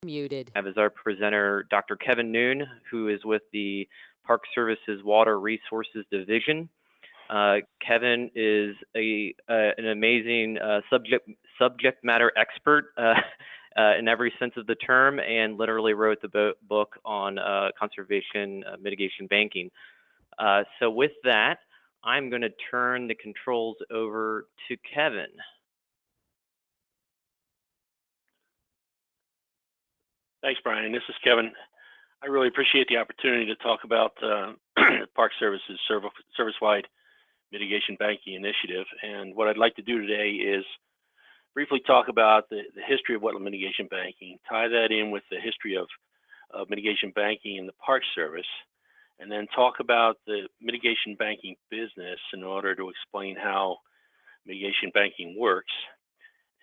Muted. Have as our presenter Dr. Kevin Noon, who is with the Park Service's Water Resources Division. Kevin is an amazing subject matter expert in every sense of the term, and literally wrote the book on conservation mitigation banking. So with that, I'm going to turn the controls over to Kevin. Thanks, Brian. This is Kevin. I really appreciate the opportunity to talk about Park Service's service-wide mitigation banking initiative. And what I'd like to do today is briefly talk about the history of wetland mitigation banking, tie that in with the history of mitigation banking in the Park Service, and then talk about the mitigation banking business in order to explain how mitigation banking works.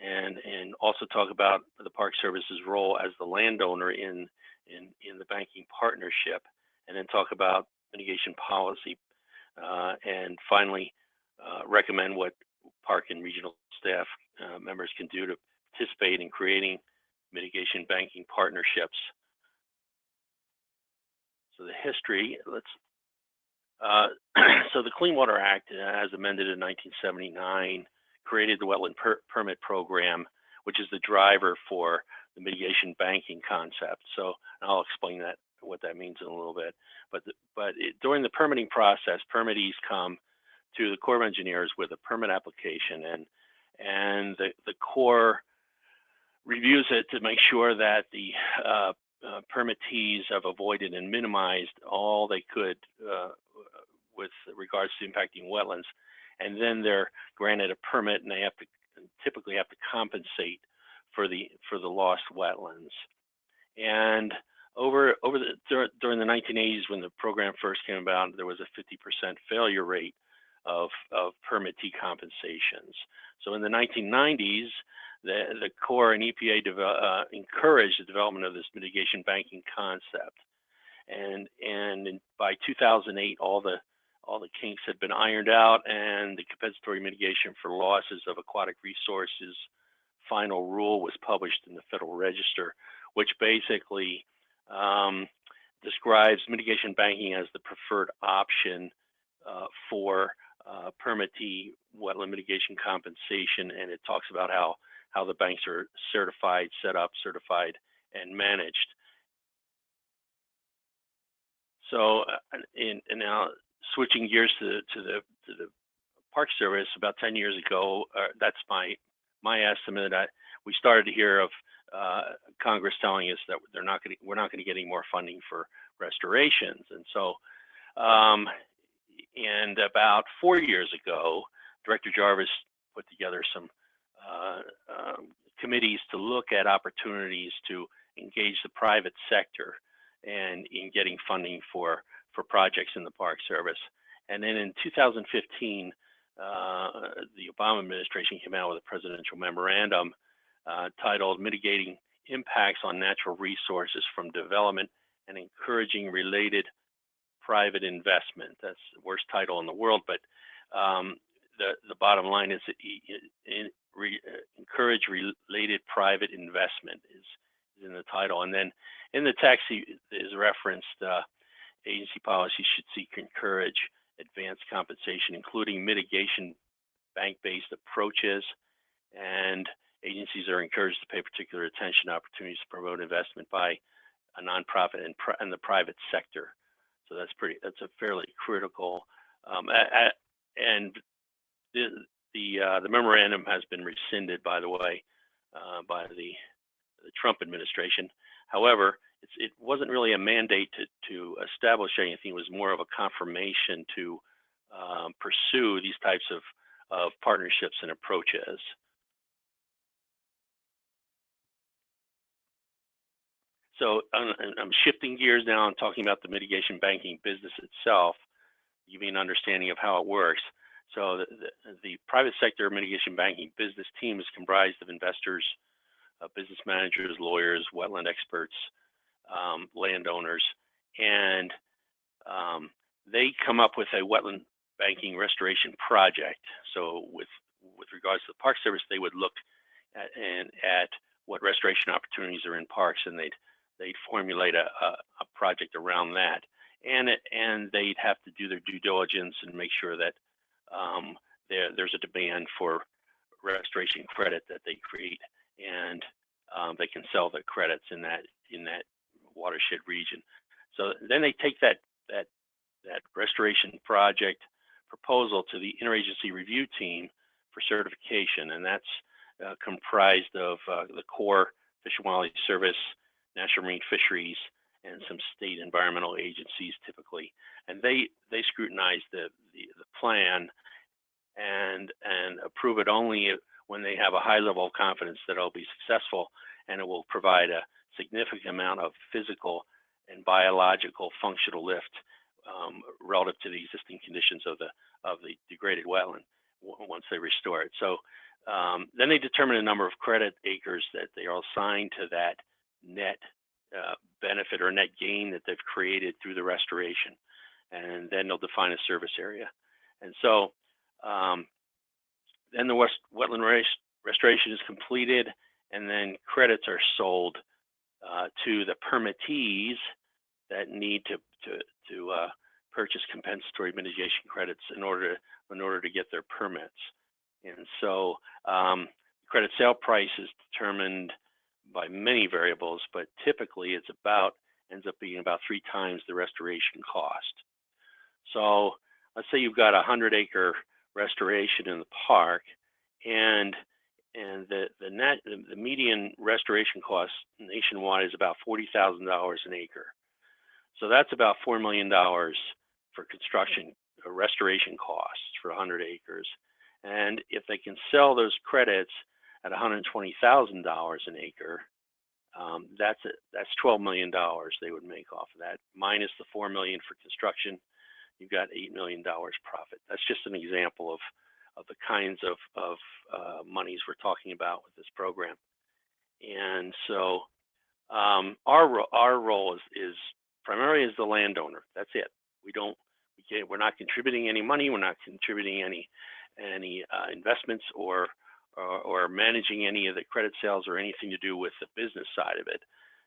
And also talk about the Park Service's role as the landowner in the banking partnership, and then talk about mitigation policy, and finally recommend what park and regional staff members can do to participate in creating mitigation banking partnerships. So the history, so the Clean Water Act, as amended in 1979, created the Wetland Permit Program, which is the driver for the mitigation banking concept. So I'll explain what that means in a little bit. But during the permitting process, permittees come to the Corps of Engineers with a permit application, and the Corps reviews it to make sure that the permittees have avoided and minimized all they could with regards to impacting wetlands. And then they're granted a permit, and they typically have to compensate for the lost wetlands. And during the 1980s, when the program first came about, there was a 50% failure rate of permittee compensations. So in the 1990s, the Corps and EPA encouraged the development of this mitigation banking concept. And by 2008, all the kinks had been ironed out, and the compensatory mitigation for losses of aquatic resources final rule was published in the Federal Register, which basically describes mitigation banking as the preferred option for permittee wetland mitigation compensation, and it talks about how the banks are certified, set up, certified, and managed. So, and now switching gears to the Park Service, about 10 years ago, that's my estimate. We started to hear of Congress telling us that we're not going to get any more funding for restorations, and so, and about 4 years ago, Director Jarvis put together some committees to look at opportunities to engage the private sector and in getting funding for projects in the Park Service. And then in 2015, the Obama administration came out with a presidential memorandum titled Mitigating Impacts on Natural Resources from Development and Encouraging Related Private Investment. That's the worst title in the world, but the bottom line is that encourage related private investment is in the title. And then in the text is referenced agency policy should seek to encourage advanced compensation, including mitigation bank-based approaches, and agencies are encouraged to pay particular attention to opportunities to promote investment by a nonprofit and the private sector. So that's a fairly critical, and the memorandum has been rescinded, by the way, by the Trump administration. However, it wasn't really a mandate to establish anything. It was more of a confirmation to pursue these types of partnerships and approaches. So I'm shifting gears now and talking about the mitigation banking business itself, give you an understanding of how it works. So the private sector mitigation banking business team is comprised of investors, business managers, lawyers, wetland experts, landowners, and they come up with a wetland banking restoration project. So with regards to the Park Service, they would look at what restoration opportunities are in parks, and they'd formulate a project around that, and they'd have to do their due diligence and make sure that there's a demand for restoration credit that they create, and they can sell the credits in that watershed region. So then they take that restoration project proposal to the Interagency review team for certification, and that's comprised of the Corps, Fish and Wildlife Service, National Marine Fisheries, and some state environmental agencies typically. And they scrutinize the plan and approve it only when they have a high level of confidence that it'll be successful and it will provide a significant amount of physical and biological functional lift relative to the existing conditions of the degraded wetland once they restore it. So then they determine a number of credit acres that they are assigned to that net benefit or net gain that they've created through the restoration, and then they'll define a service area. And so then the wetland restoration is completed, and then credits are sold to the permittees that need to purchase compensatory mitigation credits in order to get their permits. And so credit sale price is determined by many variables, but typically it's ends up being about 3 times the restoration cost. So let's say you've got a 100-acre restoration in the park, and the median restoration cost nationwide is about $40,000 an acre. So that's about $4 million for construction or restoration costs for 100 acres. And if they can sell those credits at $120,000 an acre, that's $12 million they would make off of that, minus the $4 million for construction. You've got $8 million profit. That's just an example of the kinds of monies we're talking about with this program. And so our role is primarily as the landowner. That's it. We're not contributing any money. We're not contributing any investments or managing any of the credit sales or anything to do with the business side of it.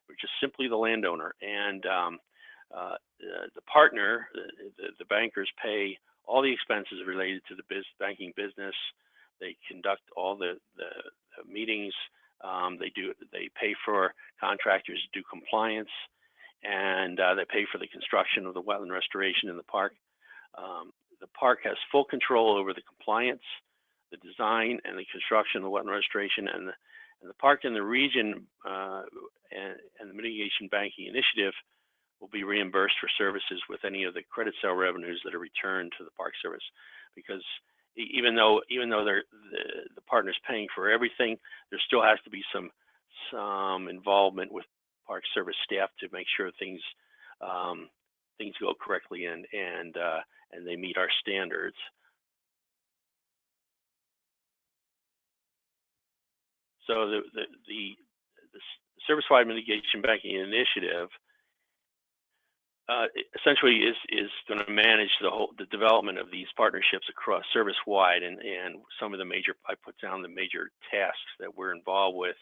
We're just simply the landowner, and the partner, the bankers, pay all the expenses related to the banking business. They conduct all the meetings. They pay for contractors to do compliance, and they pay for the construction of the wetland restoration in the park. The park has full control over the compliance, the design, and the construction of the wetland restoration, and the park and the region and the mitigation banking initiative will be reimbursed for services with any of the credit sale revenues that are returned to the Park Service. Because even though the partner's paying for everything, there still has to be some involvement with Park Service staff to make sure things go correctly and they meet our standards. So the Service-Wide Mitigation Banking Initiative essentially is going to manage the development of these partnerships across service-wide, and some of the I put down the major tasks that we're involved with.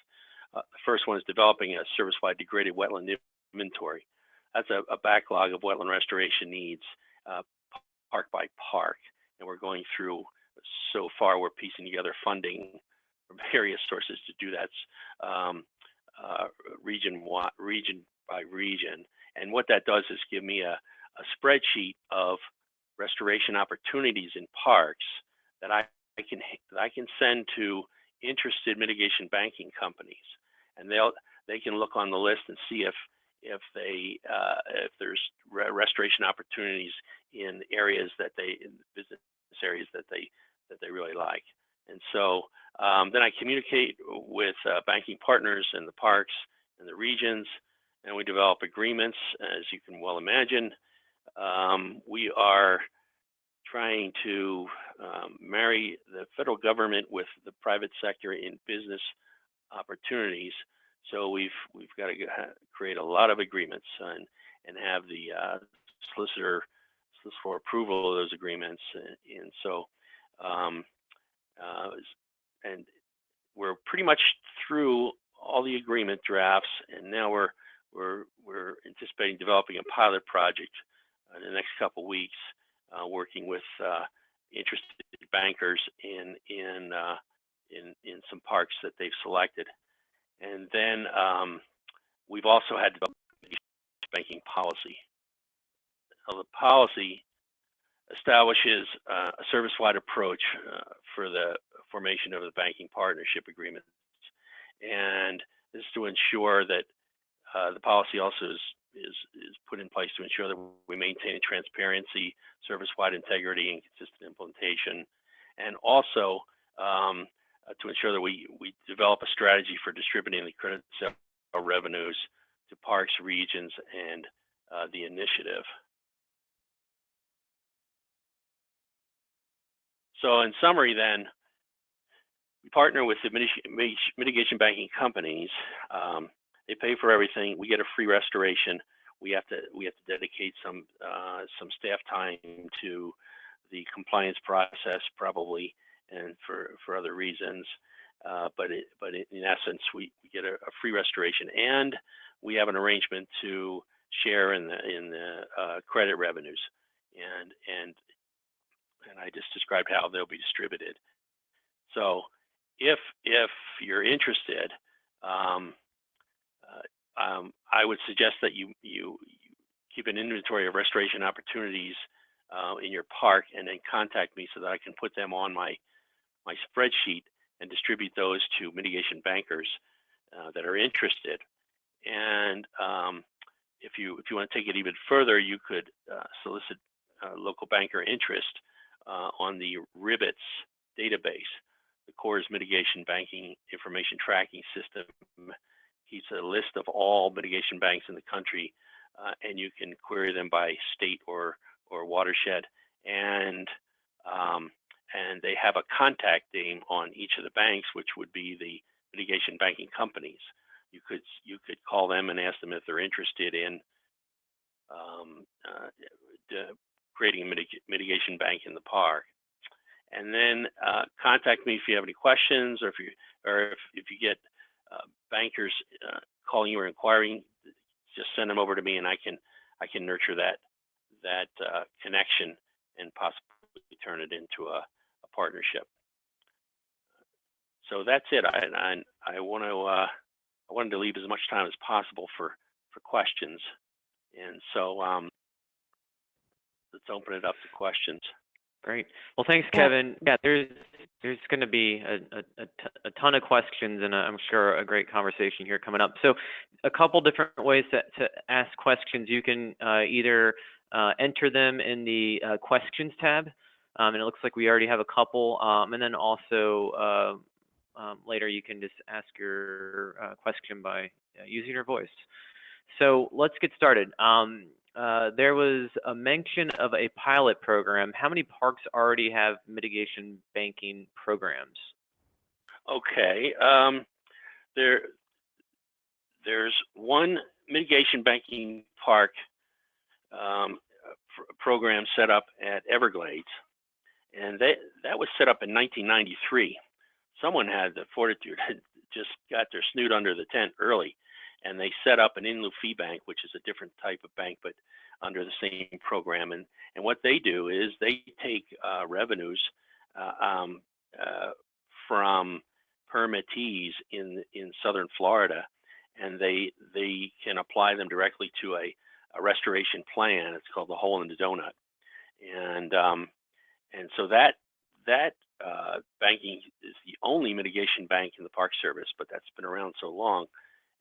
The first one is developing a service-wide degraded wetland inventory. That's a backlog of wetland restoration needs, park by park, and we're going through. So far, we're piecing together funding from various sources to do that, region by region. And what that does is give me a spreadsheet of restoration opportunities in parks that I can send to interested mitigation banking companies, and they can look on the list and see if there's restoration opportunities in areas business areas that they really like. And so then I communicate with banking partners in the parks and the regions, and we develop agreements. As you can well imagine, we are trying to marry the federal government with the private sector in business opportunities. So we've got to create a lot of agreements and have the solicitor for approval of those agreements. And so and we're pretty much through all the agreement drafts, and now we're anticipating developing a pilot project in the next couple weeks, working with interested bankers in some parks that they've selected. And then we've also had developed a banking policy. Now, the policy establishes a service-wide approach for the formation of the banking partnership agreements, and this is to ensure that the policy also is put in place to ensure that we maintain transparency, service-wide integrity, and consistent implementation, and also to ensure that we develop a strategy for distributing the credit sale revenues to parks, regions, and the initiative. So in summary then, we partner with the mitigation banking companies. They pay for everything. We get a free restoration. We have to dedicate some staff time to the compliance process probably, and for other reasons. But in essence, we get a free restoration, and we have an arrangement to share in the credit revenues, and I just described how they'll be distributed. So if you're interested, I would suggest that you keep an inventory of restoration opportunities in your park, and then contact me so that I can put them on my spreadsheet and distribute those to mitigation bankers that are interested. And if you want to take it even further, you could solicit local banker interest on the RIBITS database. The Corps' Mitigation Banking Information Tracking System keeps a list of all mitigation banks in the country, and you can query them by state or watershed, and they have a contact name on each of the banks, which would be the mitigation banking companies. You could call them and ask them if they're interested in creating a mitigation bank in the park. And then contact me if you have any questions, or if you get bankers calling you or inquiring, just send them over to me, and I can nurture that connection and possibly turn it into a partnership. So that's it. I wanted to leave as much time as possible for questions, and so let's open it up to questions. Great. Well, thanks, Kevin. Yeah, there's going to be a ton of questions, and I'm sure a great conversation here coming up. So a couple different ways to ask questions. You can either enter them in the questions tab, and it looks like we already have a couple, and then also later you can just ask your question by using your voice. So let's get started. There was a mention of a pilot program. How many parks already have mitigation banking programs? Okay, there's one mitigation banking park program set up at Everglades, and that was set up in 1993. Someone had the fortitude, just got their snoot under the tent early, and they set up an in-lieu fee bank, which is a different type of bank, but under the same program. And what they do is they take revenues from permittees in southern Florida, and they can apply them directly to a restoration plan. It's called the hole in the donut, and so that banking is the only mitigation bank in the Park Service, but that's been around so long,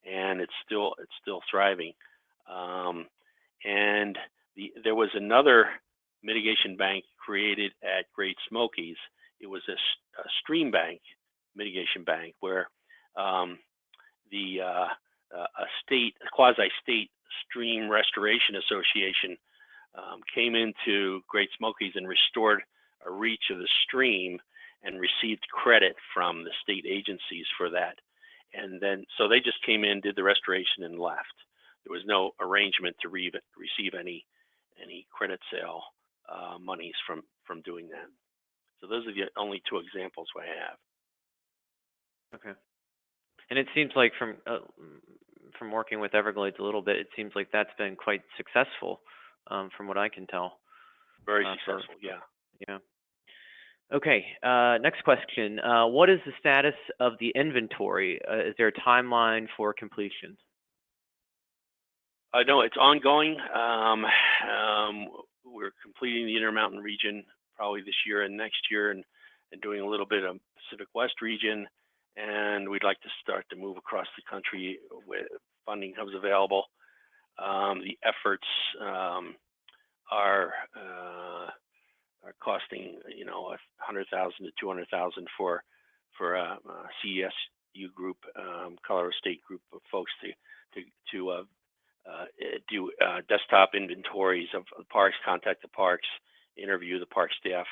and it's still thriving. And there was another mitigation bank created at Great Smokies. It was a stream bank mitigation bank where a quasi-state stream restoration association came into Great Smokies and restored a reach of the stream and received credit from the state agencies for that. And then, so they just came in, did the restoration, and left. There was no arrangement to receive any credit sale monies from doing that. So those are the only two examples I have. Okay. And it seems like from working with Everglades a little bit, it seems like that's been quite successful, from what I can tell. Very successful, yeah. Yeah. Okay. Next question. What is the status of the inventory? Is there a timeline for completion? No, it's ongoing. We're completing the Intermountain region probably this year and next year, and doing a little bit of Pacific West region. And we'd like to start to move across the country when funding comes available. The efforts are costing, you know, $100,000 to $200,000 for a CESU group, Colorado State group of folks to do desktop inventories of the parks, contact the parks, interview the park staff,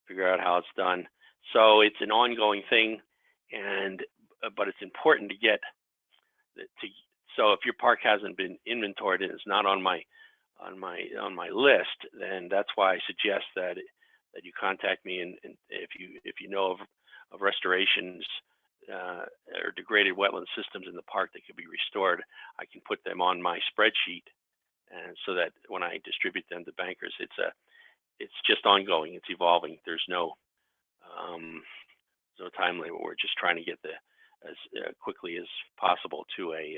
figure out how it's done. So it's an ongoing thing, but it's important to get so if your park hasn't been inventoried and it's not on my list, then that's why I suggest that you contact me, and if you know of restorations or degraded wetland systems in the park that could be restored, I can put them on my spreadsheet, and so that when I distribute them to bankers, it's just ongoing, it's evolving. There's no time limit. We're just trying to get as quickly as possible to a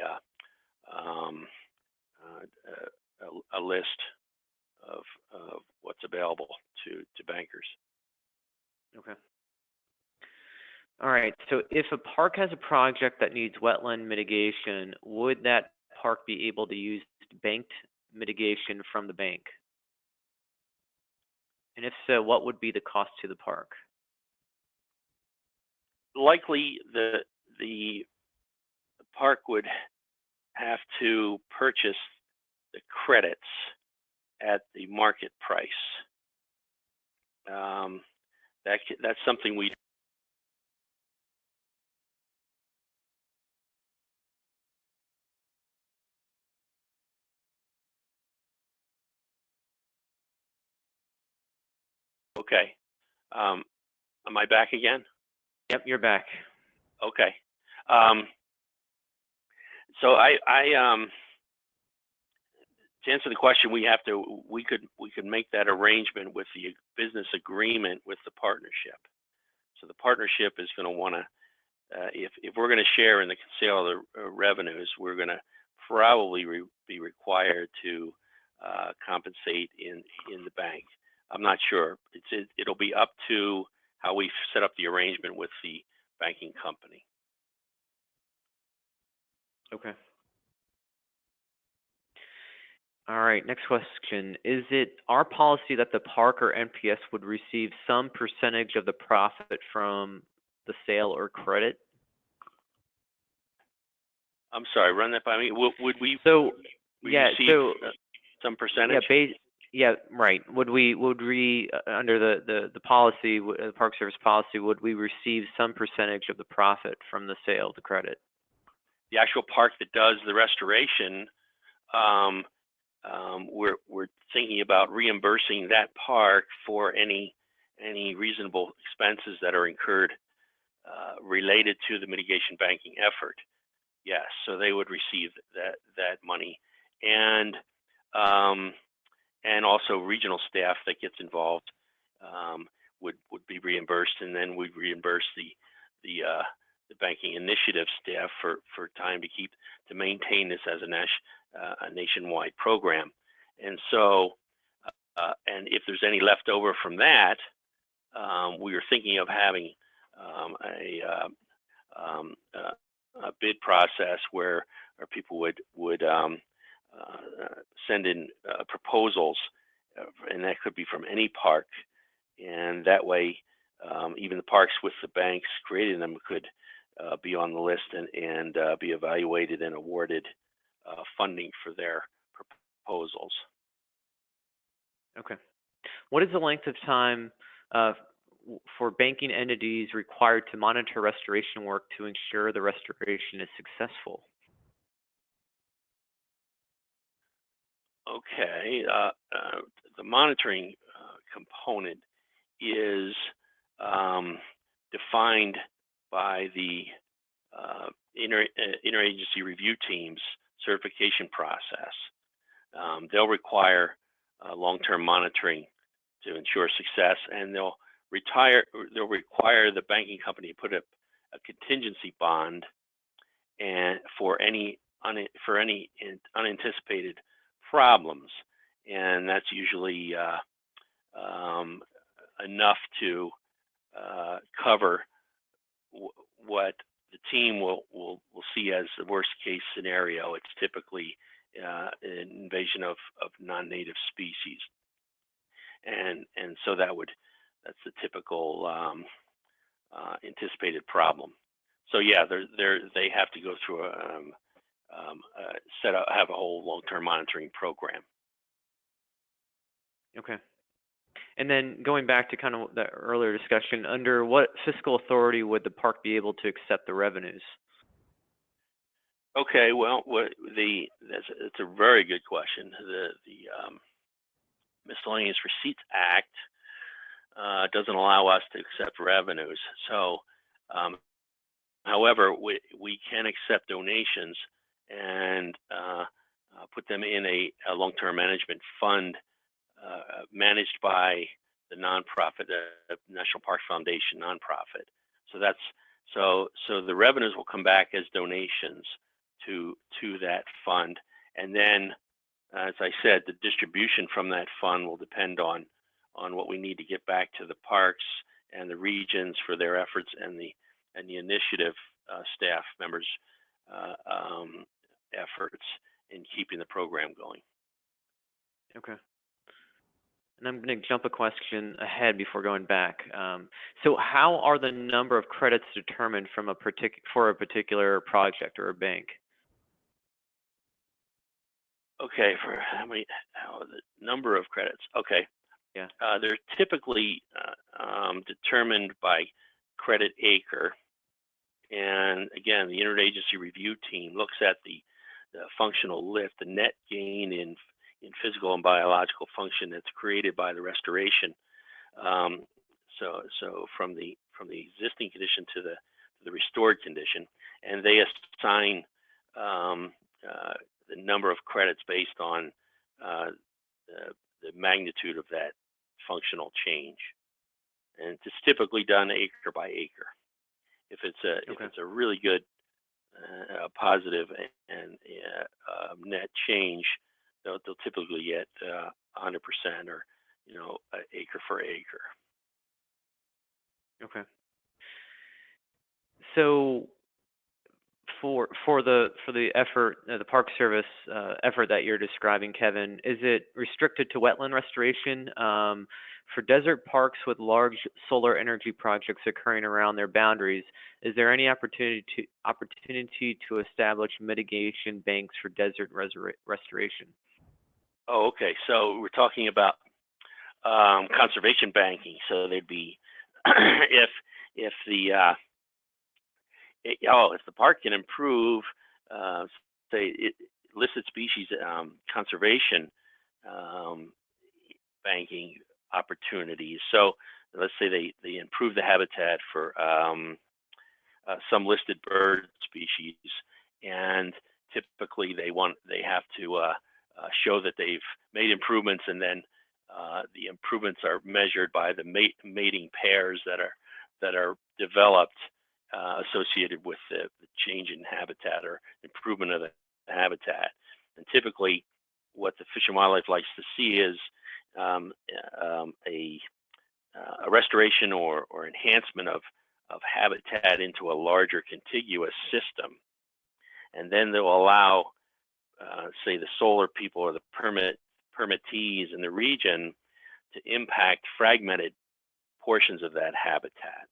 list of what's available to bankers. Okay. All right. So if a park has a project that needs wetland mitigation, would that park be able to use banked mitigation from the bank? And if so, what would be the cost to the park? Likely, the park would have to purchase the credits at the market price. That's something we. Okay. Am I back again? Yep, you're back. Okay. So I to answer the question, we could make that arrangement with the business agreement with the partnership. So the partnership is going to want to, if we're going to share in the sale of the revenues, we're going to probably be required to compensate in the bank. I'm not sure. It'll be up to how we set up the arrangement with the banking company. Okay. All right, next question. Is it our policy that the park or NPS would receive some percentage of the profit from the sale or credit? I'm sorry, run that by me. Would we receive some percentage? Yeah, right. Would we under the policy, the Park Service policy, would we receive some percentage of the profit from the sale, the credit? The actual park that does the restoration, we're thinking about reimbursing that park for any reasonable expenses that are incurred related to the mitigation banking effort. Yes, so they would receive that money, and also regional staff that gets involved would be reimbursed, and then we'd reimburse the banking initiative staff for time to maintain this as a nationwide program. And so, and if there's any left over from that, we were thinking of having a bid process where people would send in proposals, and that could be from any park, and that way even the parks with the banks creating them could be on the list and be evaluated and awarded funding for their proposals. Okay. What is the length of time for banking entities required to monitor restoration work to ensure the restoration is successful? Okay. The monitoring component is defined by the interagency review teams certification process. They'll require long-term monitoring to ensure success, and they'll require the banking company to put up a contingency bond and for any unanticipated problems, and that's usually enough to cover what the team will see as the worst case scenario. It's typically an invasion of non-native species, and so that's the typical anticipated problem. So yeah, they have to go through have a whole long-term monitoring program. Okay. And then going back to kind of the earlier discussion, under what fiscal authority would the park be able to accept the revenues? Okay, well, it's a very good question. The Miscellaneous Receipts Act doesn't allow us to accept revenues. So, however, we can accept donations and put them in a long-term management fund managed by the nonprofit, National Park Foundation nonprofit. So the revenues will come back as donations to that fund, and then, as I said, the distribution from that fund will depend on what we need to get back to the parks and the regions for their efforts, and the initiative staff members' efforts in keeping the program going. Okay. And I'm going to jump a question ahead before going back. So how are the number of credits determined from for a particular project or a bank? Okay, for the number of credits. Okay. Yeah. They're typically determined by credit acre. And again, the interagency review team looks at the functional lift, the net gain in physical and biological function that's created by the restoration. So from the existing condition to the restored condition, and they assign the number of credits based on the magnitude of that functional change, and it's typically done acre by acre. If it's a really good positive and net change, they'll typically get 100%, or acre for acre. Okay. So for the effort, the Park Service effort that you're describing, Kevin, is it restricted to wetland restoration? For desert parks with large solar energy projects occurring around their boundaries, is there any opportunity to establish mitigation banks for desert restoration? Oh, okay. So we're talking about conservation banking. So there'd be if the park can improve, say, listed species conservation banking opportunities. So let's say they improve the habitat for some listed bird species, and typically they have to show that they've made improvements, and then the improvements are measured by the mating pairs that are developed associated with the change in habitat or improvement of the habitat. And typically, what the Fish and Wildlife likes to see is a restoration or enhancement of habitat into a larger contiguous system, and then they'll allow, say, the solar people or the permittees in the region to impact fragmented portions of that habitat,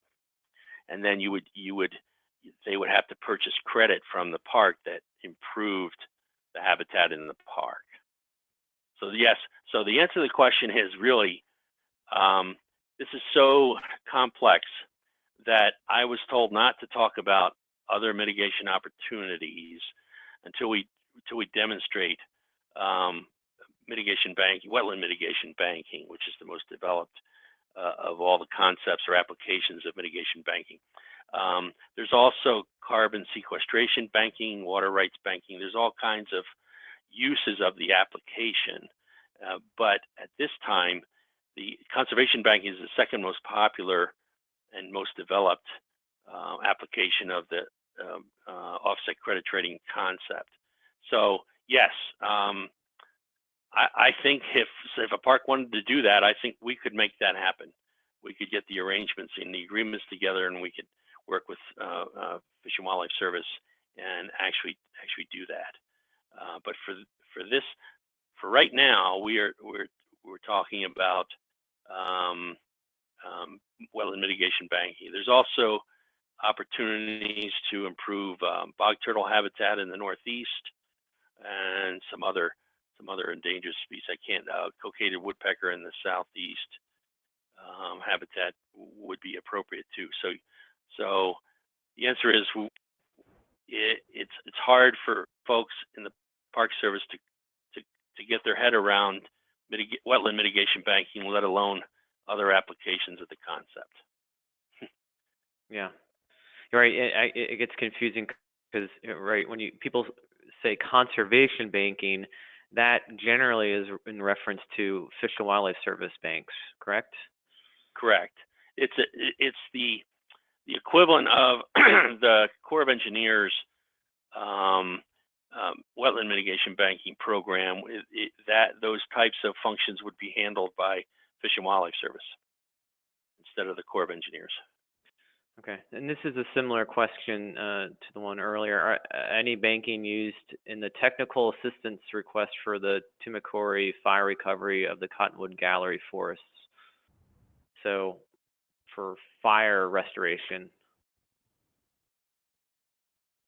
and then they would have to purchase credit from the park that improved the habitat in the park. So yes, so the answer to the question is really, this is so complex that I was told not to talk about other mitigation opportunities until we demonstrate mitigation banking, wetland mitigation banking, which is the most developed of all the concepts or applications of mitigation banking. There's also carbon sequestration banking, water rights banking. There's all kinds of uses of the application. But at this time, the conservation banking is the second most popular and most developed application of the offset credit trading concept. So yes, I think if a park wanted to do that, I think we could make that happen. We could get the arrangements and the agreements together, and we could work with Fish and Wildlife Service and actually do that. But for right now, we're talking about wetland mitigation banking. There's also opportunities to improve bog turtle habitat in the Northeast and some other endangered species. Cockaded woodpecker in the Southeast habitat would be appropriate too. So the answer is it's hard for folks in the Park Service to get their head around wetland mitigation banking, let alone other applications of the concept. Yeah, you're right. It gets confusing because right when people say conservation banking, that generally is in reference to Fish and Wildlife Service banks, correct? Correct. It's the equivalent of the Corps of Engineers wetland mitigation banking program. Those types of functions would be handled by Fish and Wildlife Service instead of the Corps of Engineers. Okay, and this is a similar question to the one earlier. Are any banking used in the technical assistance request for the Tumakori fire recovery of the Cottonwood Gallery forests? So, for fire restoration.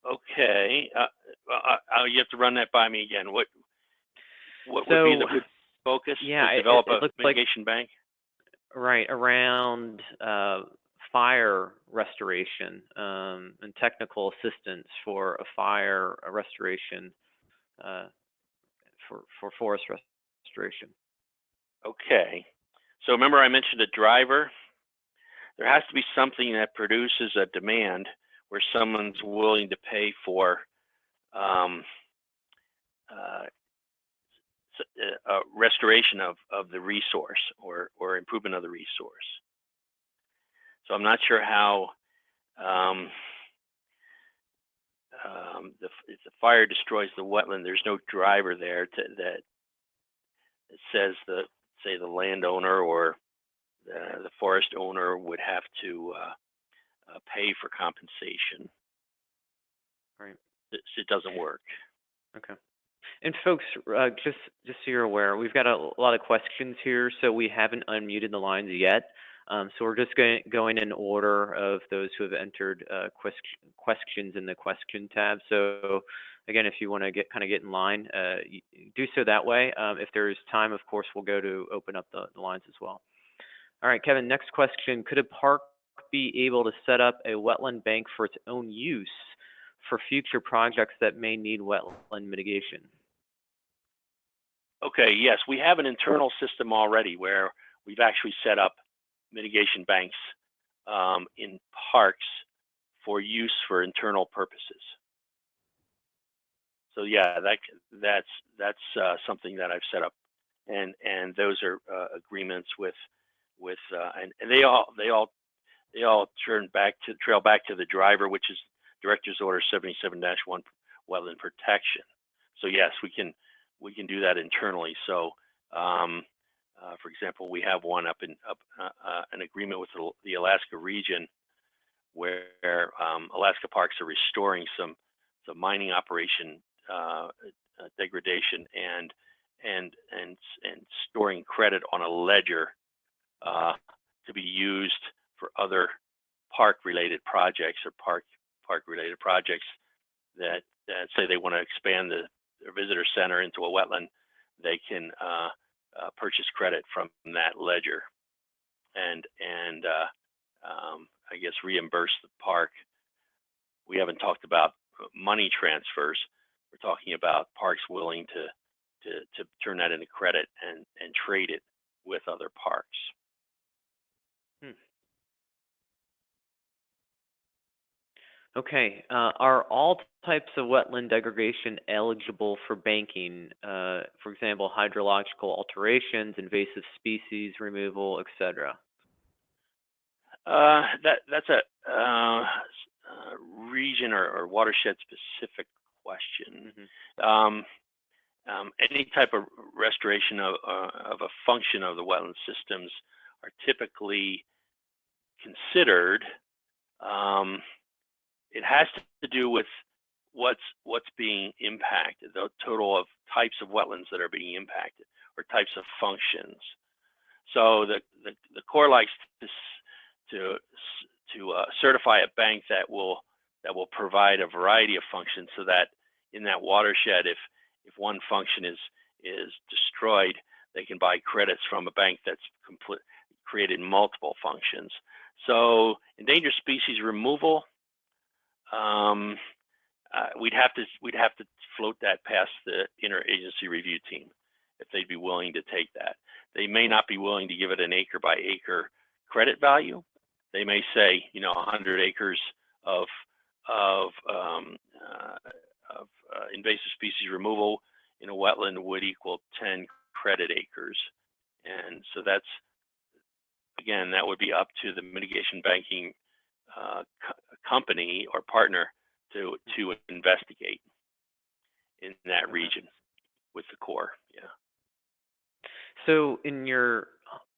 Okay, you have to run that by me again. What would be the focus? Yeah, to develop a mitigation bank? Right, around fire restoration and technical assistance for a fire restoration for forest restoration. Okay, so remember I mentioned a driver. There has to be something that produces a demand where someone's willing to pay for restoration of the resource or improvement of the resource. So I'm not sure how if the fire destroys the wetland, there's no driver there that says say the landowner or the forest owner would have to pay for compensation. Right. It doesn't work. Okay. And folks, just so you're aware, we've got a lot of questions here, so we haven't unmuted the lines yet. So we're just going in order of those who have entered questions in the question tab. So again, if you want to get in line, do so that way. If there's time, of course, we'll go to open up the lines as well. All right, Kevin, next question. Could a park be able to set up a wetland bank for its own use for future projects that may need wetland mitigation? Okay, yes, we have an internal system already where we've actually set up mitigation banks in parks for use for internal purposes. So yeah, that's something that I've set up, and those are agreements with and they all trail back to the driver, which is Director's Order 77-1, wetland protection. So yes, we can do that internally. So for example, we have one an agreement with the Alaska region where Alaska Parks are restoring some mining operation degradation and storing credit on a ledger to be used for other park-related projects or park-related projects that say they want to expand their visitor center into a wetland. They can purchase credit from that ledger and I guess reimburse the park. We haven't talked about money transfers. We're talking about parks willing to turn that into credit and trade it with other parks. Okay. Are all types of wetland degradation eligible for banking? For example, hydrological alterations, invasive species removal, etc. That's a region or watershed specific question. Mm-hmm. Any type of restoration of a function of the wetland systems are typically considered. It has to do with what's being impacted, the total of types of wetlands that are being impacted, or types of functions. So the Corps likes to certify a bank that will provide a variety of functions, so that in that watershed, if one function is destroyed, they can buy credits from a bank that's created multiple functions. So endangered species removal, we'd have to float that past the interagency review team if they'd be willing to take that. They may not be willing to give it an acre by acre credit value. They may say, 100 acres of invasive species removal in a wetland would equal 10 credit acres, and so that's, again, that would be up to the mitigation banking company or partner to investigate in that region with the Corps. Yeah. So, in your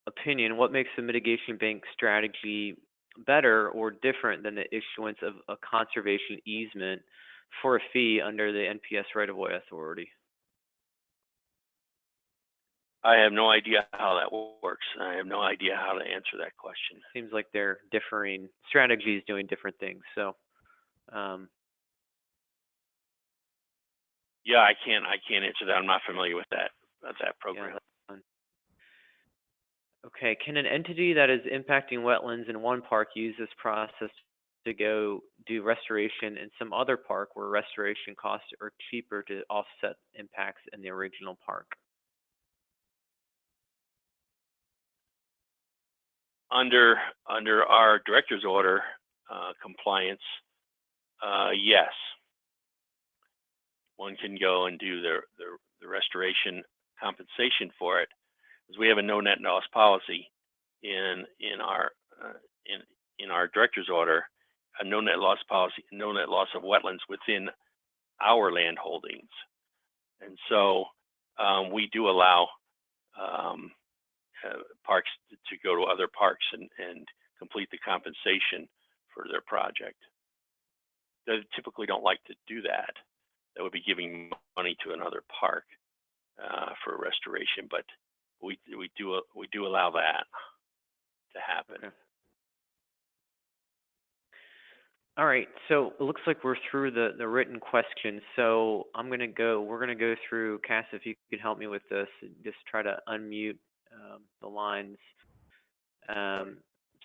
opinion, what makes the mitigation bank strategy better or different than the issuance of a conservation easement for a fee under the NPS right-of-way authority? I have no idea how that works. I have no idea how to answer that question. Seems like they're differing strategies, doing different things. So, yeah, I can't answer that. I'm not familiar with that program. Yeah, okay. Can an entity that is impacting wetlands in one park use this process to go do restoration in some other park where restoration costs are cheaper to offset impacts in the original park? Under our director's order compliance, yes, one can go and do the restoration compensation for it, because we have a no net loss policy in our director's order, a no net loss policy, no net loss of wetlands within our land holdings, and so we do allow parks to go to other parks and complete the compensation for their project. They typically don't like to do that. That would be giving money to another park for restoration, but we do allow that to happen. Okay. All right, so it looks like we're through the written questions. So we're gonna go through. Cass, if you could help me with this, just try to unmute the lines,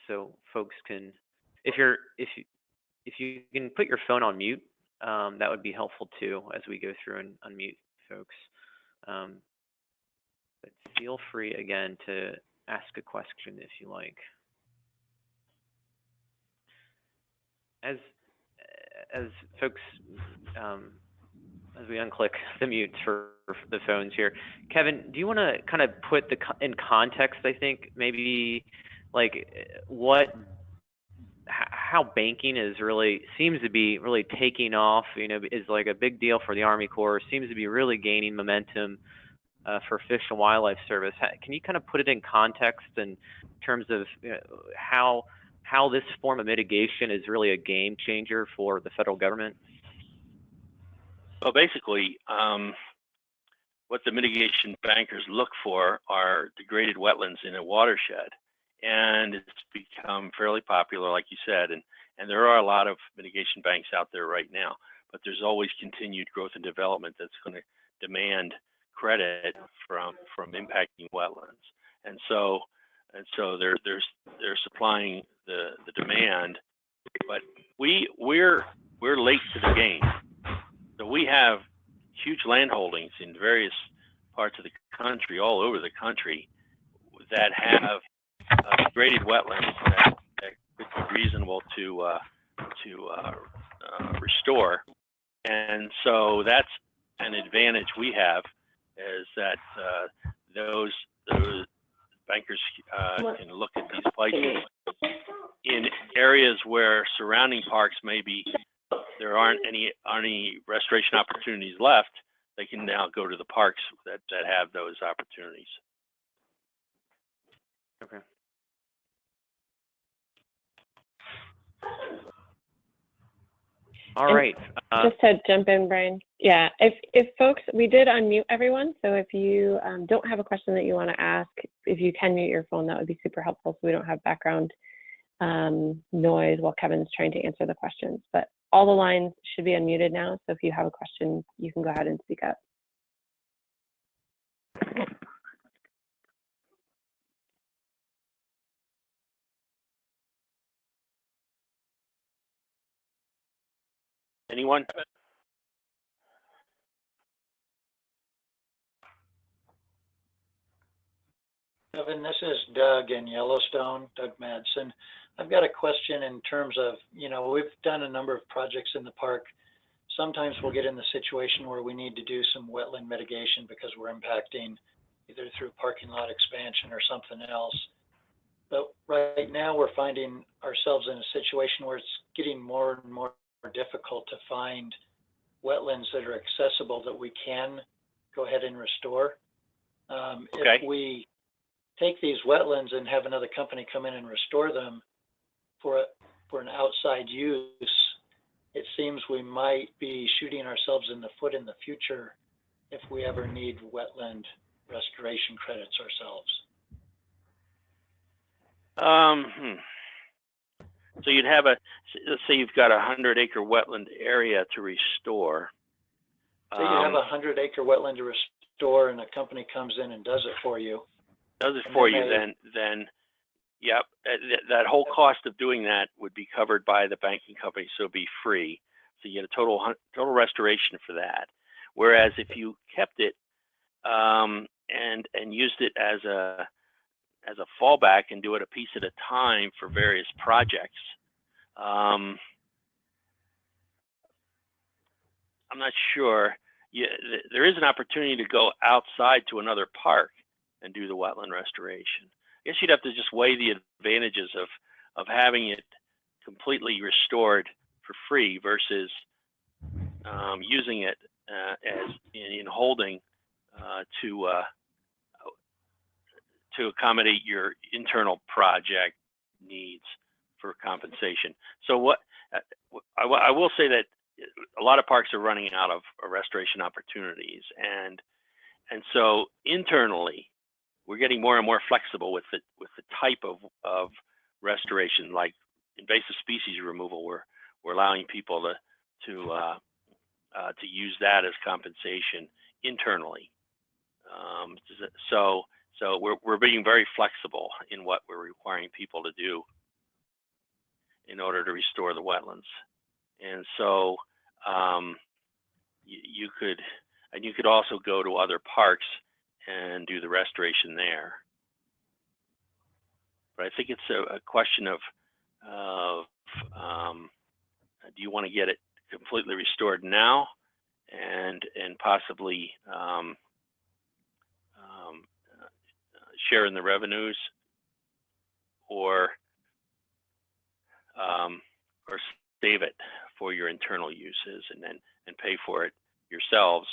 so folks can, if you can put your phone on mute, that would be helpful too as we go through and unmute folks. But feel free again to ask a question if you like. As folks, as we unclick the mutes for the phones here, Kevin, do you want to kind of put in context, I think, maybe like how banking seems to be really taking off, is like a big deal for the Army Corps, seems to be really gaining momentum for Fish and Wildlife Service. Can you kind of put it in context in terms of how this form of mitigation is really a game changer for the federal government? Well, basically, what the mitigation bankers look for are degraded wetlands in a watershed, and it's become fairly popular, like you said, and there are a lot of mitigation banks out there right now, but there's always continued growth and development that's going to demand credit from impacting wetlands, and so they're supplying the demand, but we're late to the game. So we have huge land holdings in various parts of the country, all over the country, that have degraded wetlands that could be reasonable to restore. And so that's an advantage we have, is that those bankers can look at these places in areas where surrounding parks maybe there aren't any restoration opportunities left. They can now go to the parks that have those opportunities. Okay. All right. Just to jump in, Brian. Yeah, if folks, we did unmute everyone. So if you don't have a question that you want to ask, if you can mute your phone, that would be super helpful so we don't have background noise while Kevin's trying to answer the questions. But all the lines should be unmuted now. So if you have a question, you can go ahead and speak up. Anyone? Kevin, this is Doug in Yellowstone, Doug Madsen. I've got a question in terms of, we've done a number of projects in the park. Sometimes we'll get in the situation where we need to do some wetland mitigation because we're impacting either through parking lot expansion or something else. But right now we're finding ourselves in a situation where it's getting more and more difficult to find wetlands that are accessible that we can go ahead and restore. Okay. If we take these wetlands and have another company come in and restore them for an outside use, it seems we might be shooting ourselves in the foot in the future if we ever need wetland restoration credits ourselves. So you'd have let's say you've got a 100-acre wetland area to restore. So you have a 100-acre wetland to restore, and a company comes in and does it for you. Does it for you, then yep, that whole cost of doing that would be covered by the banking company, so it'd be free. So you get a total restoration for that. Whereas if you kept it and used it as a fallback and do it a piece at a time for various projects, I'm not sure. There is an opportunity to go outside to another park and do the wetland restoration. I guess you'd have to just weigh the advantages of having it completely restored for free versus using it as in holding to accommodate your internal project needs for compensation. So what I will say that a lot of parks are running out of restoration opportunities, and so internally we're getting more and more flexible with the type of restoration, like invasive species removal. We're allowing people to use that as compensation internally. So we're being very flexible in what we're requiring people to do in order to restore the wetlands. And so you could also go to other parks and do the restoration there. But I think it's a question of do you want to get it completely restored now and possibly share in the revenues, or save it for your internal uses and pay for it yourselves,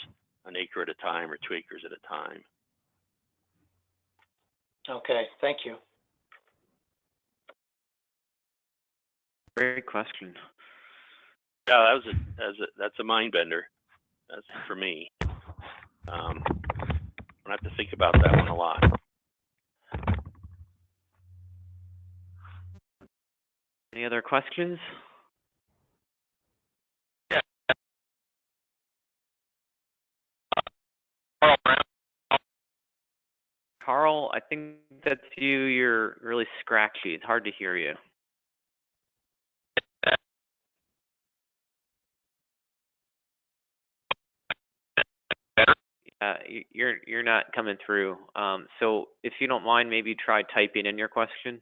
an acre at a time or 2 acres at a time. Okay, thank you. Great question. Yeah, that's a mind bender. That's for me. I have to think about that one a lot. Any other questions? Carl, I think that's you. You're really scratchy. It's hard to hear you. You're not coming through. So if you don't mind, maybe try typing in your question.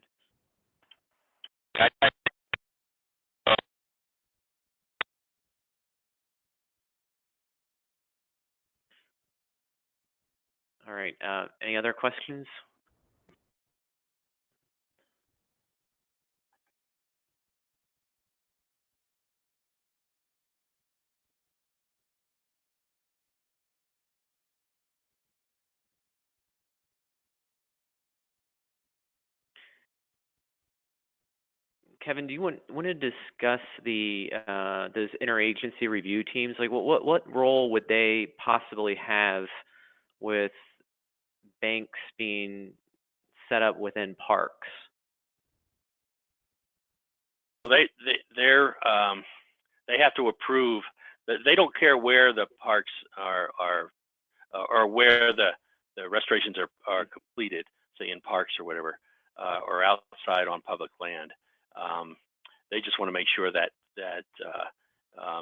All right. Any other questions? Kevin, do you want to discuss the those interagency review teams? Like, what role would they possibly have with banks being set up within parks? They have to approve. They don't care where the parks are or where the restorations are completed, say in parks or whatever, or outside on public land. They just want to make sure that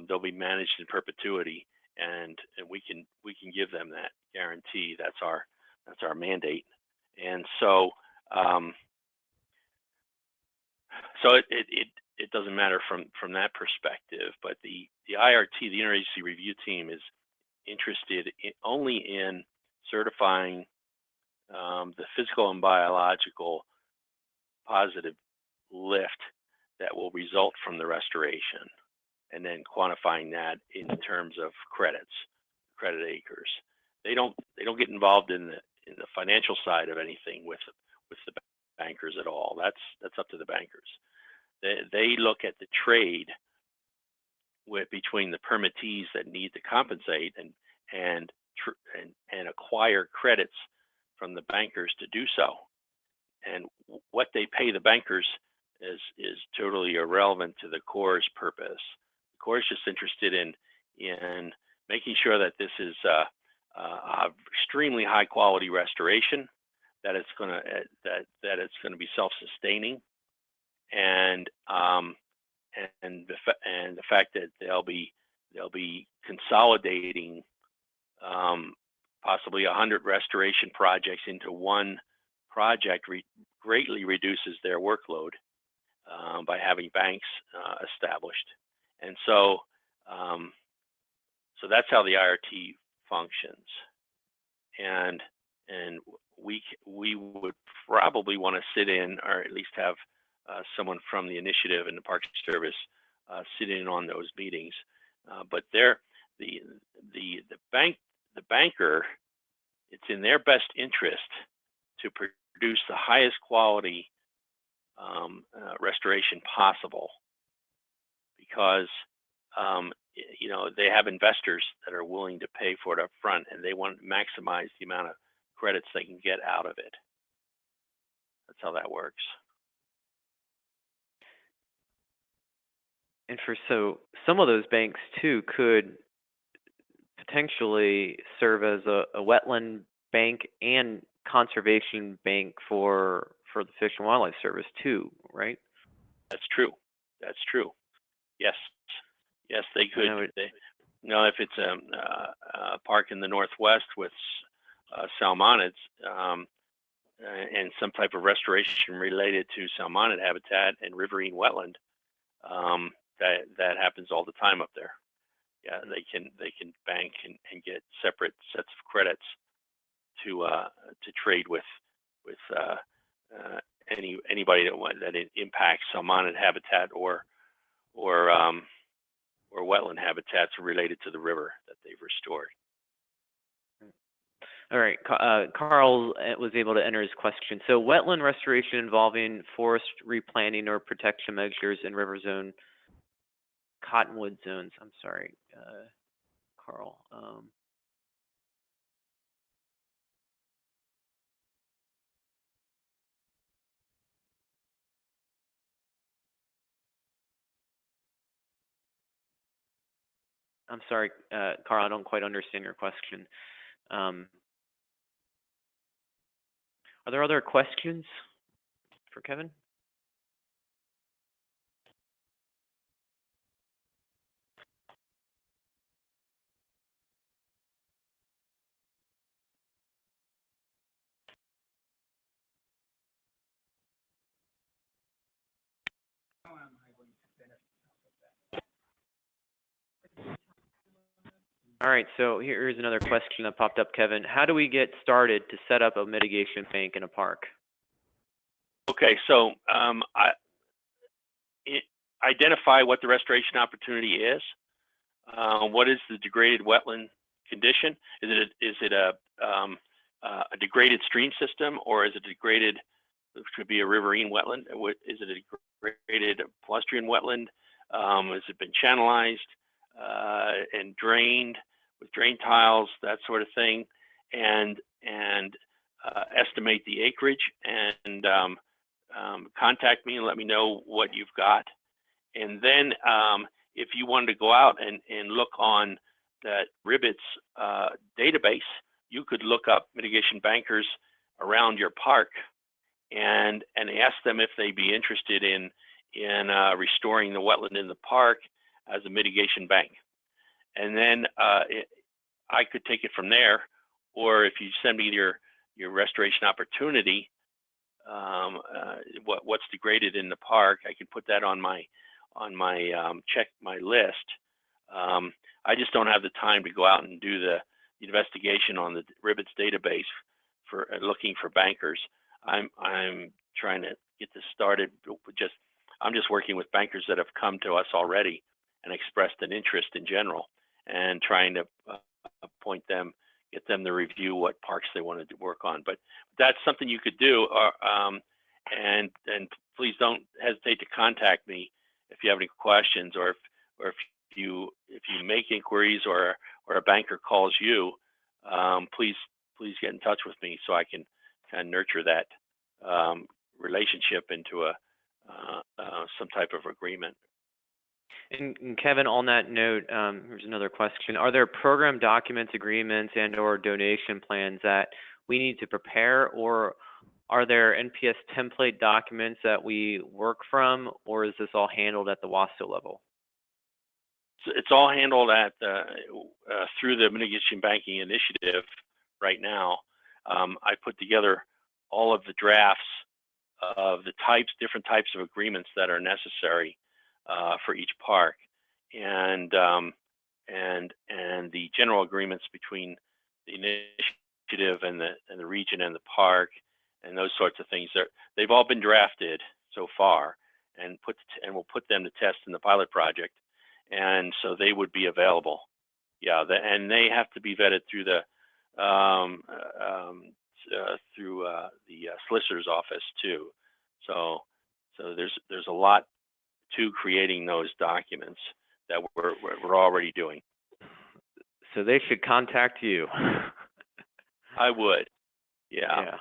they'll be managed in perpetuity, and we can give them that guarantee. That's our mandate. And so it doesn't matter from that perspective. But the IRT, the Interagency Review Team, is interested only in certifying the physical and biological positive lift that will result from the restoration, and then quantifying that in terms of credit acres. They don't get involved in the financial side of anything with the bankers at all. That's up to the bankers. They look at the trade between the permittees that need to compensate and acquire credits from the bankers to do so. And what they pay the bankers is totally irrelevant to the Corps' purpose. The Corps is just interested in making sure that this is a extremely high quality restoration, that it's going to be self-sustaining, and the fact that they'll be consolidating possibly 100 restoration projects into one project greatly reduces their workload by having banks established. And so that's how the IRT functions. And we would probably want to sit in, or at least have someone from the initiative and the Parks Service sit in on those meetings. But the banker, it's in their best interest to produce the highest quality restoration possible, because they have investors that are willing to pay for it up front, and they want to maximize the amount of credits they can get out of it. That's how that works. And so some of those banks too could potentially serve as a wetland bank and conservation bank for the Fish and Wildlife Service too, right? That's true. Yes, they could. If it's a park in the Northwest with salmonids and some type of restoration related to salmonid habitat and riverine wetland, that happens all the time up there. Yeah, they can bank and get separate sets of credits to trade with anybody that impacts salmonid habitat or wetland habitats related to the river that they've restored. All right, Carl was able to enter his question. So wetland restoration involving forest replanting or protection measures in river zone, cottonwood zones. I'm sorry, Carl. I'm sorry, Carl, I don't quite understand your question. Are there other questions for Kevin? All right, so here's another question that popped up, Kevin. How do we get started to set up a mitigation bank in a park? Okay, so identify what the restoration opportunity is. What is the degraded wetland condition? Is it a degraded stream system, or is it degraded? It could be a riverine wetland. Is it a degraded palustrian wetland? Has it been channelized and drained with drain tiles, that sort of thing, and estimate the acreage and contact me and let me know what you've got. And then if you wanted to go out and look on that Ribbit's database, you could look up mitigation bankers around your park and ask them if they'd be interested in restoring the wetland in the park as a mitigation bank. And then I could take it from there, or if you send me your restoration opportunity, what's degraded in the park, I can put that on my check my list. I just don't have the time to go out and do the investigation on the Ribbit's database for looking for bankers. I'm trying to get this started. I'm just working with bankers that have come to us already and expressed an interest in general, and trying to appoint them, get them to review what parks they want to work on. But that's something you could do. And please don't hesitate to contact me if you have any questions, or if you make inquiries, or a banker calls you. Please get in touch with me so I can kind of nurture that relationship into some type of agreement. And Kevin, on that note, here's another question. Are there program documents, agreements, and/or donation plans that we need to prepare, or are there NPS template documents that we work from, or is this all handled at the WASO level? So it's all handled at through the Mitigation Banking Initiative right now. I put together all of the drafts of the different types of agreements that are necessary for each park, and the general agreements between the initiative and the region and the park, and those sorts of things. They've all been drafted so far, and we'll put them to test in the pilot project, and so they would be available. Yeah, and they have to be vetted through the solicitor's office too. So there's a lot to creating those documents that we're already doing. So they should contact you. I would. Yeah.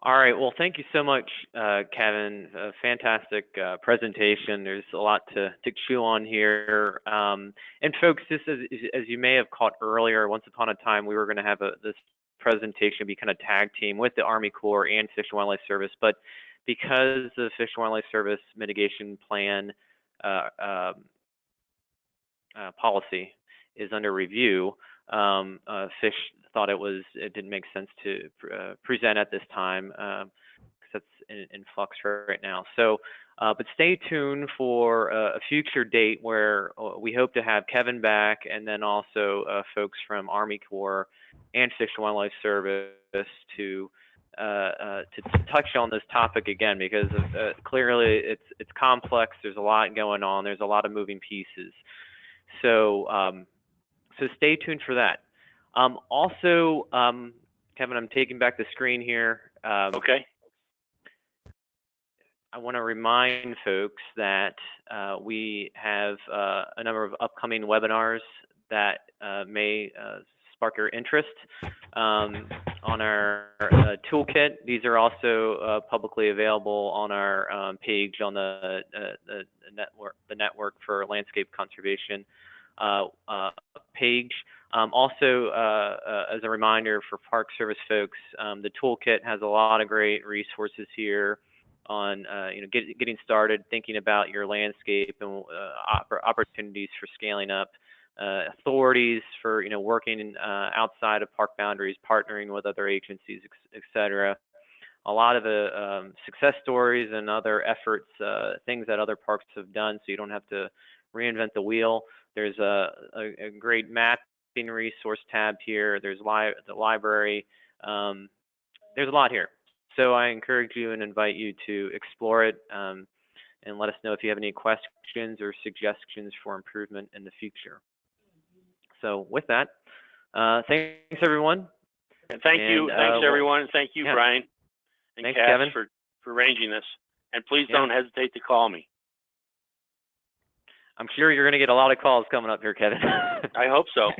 All right. Well, thank you so much, Kevin. A fantastic presentation. There's a lot to chew on here. And folks, this is, as you may have caught earlier, once upon a time, we were going to have this presentation be kind of tag team with the Army Corps and Fish and Wildlife Service, but because the Fish and Wildlife Service mitigation plan policy is under review, Fish thought it didn't make sense to present at this time because that's in flux right now. So, but stay tuned for a future date where we hope to have Kevin back, and then also folks from Army Corps and Fish and Wildlife Service to touch on this topic again, because clearly it's complex. There's a lot going on. There's a lot of moving pieces. So so stay tuned for that. Also, Kevin, I'm taking back the screen here. Okay. I want to remind folks that we have a number of upcoming webinars that may spark your interest on our toolkit. These are also publicly available on our page on the Network for Landscape Conservation page. Also, as a reminder for Park Service folks, the toolkit has a lot of great resources here on getting started, thinking about your landscape and opportunities for scaling up, authorities for working outside of park boundaries, partnering with other agencies, etc. A lot of the success stories and other efforts, things that other parks have done, so you don't have to reinvent the wheel. There's a great mapping resource tab here. There's the library. There's a lot here. So I encourage you and invite you to explore it and let us know if you have any questions or suggestions for improvement in the future. So with that, thanks everyone. And thanks everyone. And thank you, yeah. Brian and thanks, Cass, Kevin, for arranging this. And please don't hesitate to call me. I'm sure you're going to get a lot of calls coming up here, Kevin. I hope so.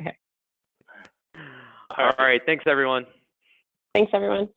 All right. Thanks, everyone. Thanks, everyone.